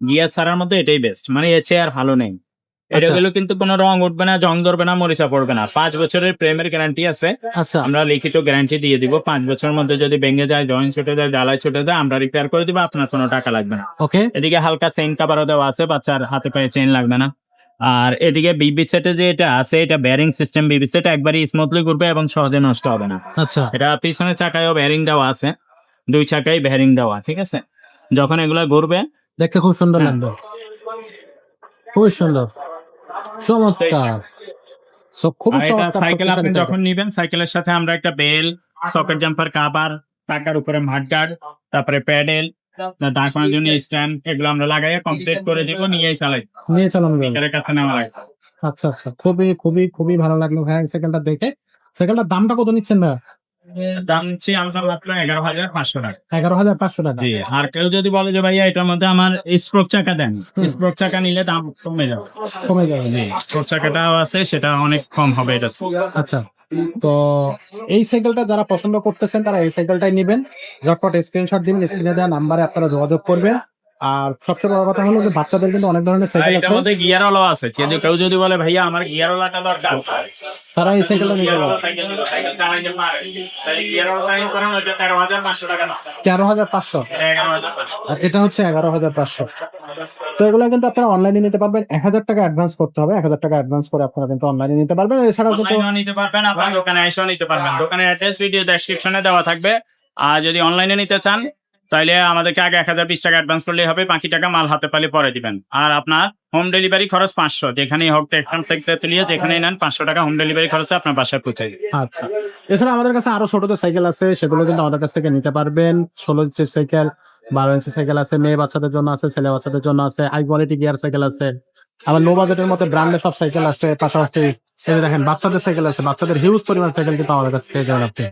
Gear ছাড়ার মধ্যে এটাই বেস্ট, মানে এর চেয়ে আর ভালো নেই। এটা আচ্ছা। গেলে কিন্তু কোনো রং উঠবে না, জং ধরবে না, মরিচা পড়বে না। 5 বছরের প্রেমের গ্যারান্টি আছে। আচ্ছা। আমরা লিখিত গ্যারান্টি দিয়ে দিব। 5 বছরের মধ্যে যদি ভেঙে যায়, জয়েন্ট ছুটে যায়, জ্বালায় ছুটে যায়, আমরা রিপেয়ার করে দিব, আপনার কোনো টাকা লাগবে না। ওকে। এদিকে হালকা চেইন কাভারও দেওয়া আছে, বাচ্চার হাতে পায়ে চেইন লাগবে না। আর এদিকে বিবি সেটে যে এটা আছে, এটা বেয়ারিং সিস্টেম বিবি সেট, একবারই স্মুথলি ঘুরবে এবং সহজে নষ্ট হবে না। আচ্ছা। এটা পিছনের চাকায়ও বেয়ারিং দেওয়া আছে, 2 চাকায় বেয়ারিং দেওয়া, ঠিক আছে। যখন এগুলা ঘুরবে, দেখতে খুব সুন্দর হ্যাঁ। লাগবে, খুবই সুন্দর, চমৎকার। সো খুবই আর এটা চমৎকার সাইকেল আপনি শক্তিশালী যখন নিবেন, সাইকেলের সাথে আমরা একটা বেল, সকেট জাম্পার কাভার, টাকার উপরে মাডগার্ড, তারপরে প্যাডেল, ডাকানোর জন্য স্ট্যান্ড, এগুলো আমরা লাগাইয়া কমপ্লিট করে দিব, নিয়েই চালাই। নিয়ে চালানো যাবে। মিটারের কাছে নেওয়া লাগে। আচ্ছা আচ্ছা, খুবই খুবই খুবই ভালো লাগলো ভাই সাইকেলটা দেখে। সাইকেলটার দামটা কত নিচ্ছেন ভাই? দাম হচ্ছে আমাদের মাত্র 11,500 টাকা। 11,500 টাকা। জি, আর কেউ যদি বলে যে ভাইয়া এটার মধ্যে আমার স্পোক চাকা দেন, স্পোক চাকা নিলে দাম কমে যাবে। কমে যাবে। জি, স্পোক চাকাটাও আছে, সেটা অনেক কম হবে এটা। আচ্ছা, তো এই সাইকেলটা যারা পছন্দ করতেছেন তারা এই সাইকেলটাই নেবেন। ঝটপট স্ক্রিনশট দিবেন, স্ক্রিনে দেওয়া নাম্বারে আপনারা যোগাযোগ করবেন। আর সবচেয়ে বড় কথা হলো যে বাচ্চাদের কিন্তু অনেক ধরনের সাইকেল এটার আছে, মধ্যে গিয়ারওয়ালাও আছে। যদি কেউ যদি বলে ভাইয়া আমার গিয়ারওয়ালাটা দরকার, তারা এই সাইকেলটা নিতে গিয়ারওয়ালা পারে। সাইকেল নিলে সাইকেল চালাইতে পারে, তাহলে গিয়ারওয়ালা নিতে পারেন, ওইটা 13,500 টাকা দাম। 13,500 এটা 11,500। আর এটা হচ্ছে 11,500। তো এগুলো কিন্তু আপনারা অনলাইনে নিতে পারবেন। 1,000 টাকা অ্যাডভান্স করতে হবে। 1,000 টাকা অ্যাডভান্স করে আপনারা কিন্তু অনলাইনে নিতে পারবেন। এছাড়াও কিন্তু অনলাইনেও নিতে পারবেন, আপনার দোকানে এসেও নিতে পারবেন। দোকানের অ্যাড্রেস ভিডিও ডেসক্রিপশনে দেওয়া থাকবে। আর যদি অনলাইনে নিতে চান, তাহলে আমাদেরকে আগে 1,020 টাকা অ্যাডভান্স করলেই হবে, বাকি টাকা মাল হাতে পেলে পরে দিবেন। আর আপনার হোম ডেলিভারি খরচ 500, যেখানেই হোক, টেকনাফ থেকে তেতুলিয়া যেখানেই নেন, 500 টাকা হোম ডেলিভারি খরচে আপনার বাসায় পৌঁছে দিবে। আচ্ছা, এছাড়া আমাদের কাছে আরো ছোট সাইকেল আছে, সেগুলো কিন্তু আমাদের কাছ থেকে নিতে পারবেন। 16 ইঞ্চির সাইকেল, 12 ইঞ্চি সাইকেল আছে, মেয়ে বাচ্চাদের জন্য আছে, ছেলে বাচ্চাদের জন্য আছে, হাই কোয়ালিটি গিয়ার সাইকেল আছে, আবার লো বাজেটের মধ্যে ব্র্যান্ডের সব সাইকেল আছে। পাশাপাশি এই যে দেখেন বাচ্চাদের সাইকেল আছে, বাচ্চাদের হিউজ পরিমাণ সাইকেল কিন্তু আমাদের কাছে পেয়ে যাবেন আপনি।